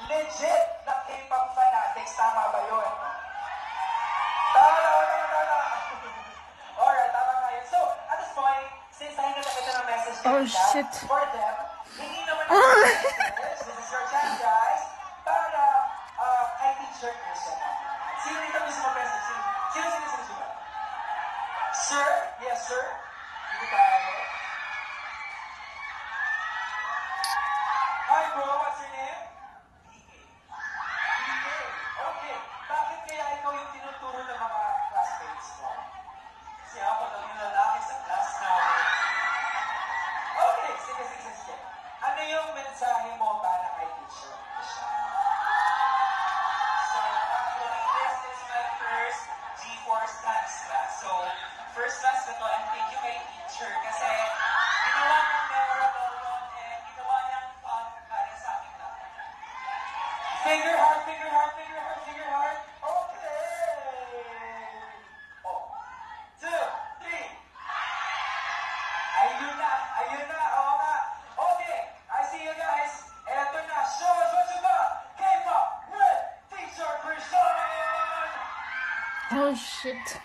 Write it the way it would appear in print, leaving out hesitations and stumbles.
legit na K-pop fanatics. Tama ba yun? Tama. Alright, tama nga yun. So, at this point, since nahinga na kita ng message Oh, kanina, shit. for them, hindi naman this is your chance, guys, para kay teacher person. Sino dito mismo message? Sino? Sir? Yes, sir? Dito tayo. Hi, bro. What's your name? PK. Okay. Bakit kaya ikaw yung tinuturo ng mga classmates mo? Kasi ako lang yung lalaki sa class namin. Okay. Sige. Ano yung mensahe mo para kay teacher? So, actually, this is my first G4 Stats class. So, first class na to, and thank you kay teacher kasi ginawa niyang memorable yun and ginawa niyang fun para sa akin lahat. Finger heart. Okay. Oh. 2, 3. Ayun na. Oo nga. Okay. I see you guys. Eto na. Show us what you got. K-pop with Teacher Christian. Oh shit.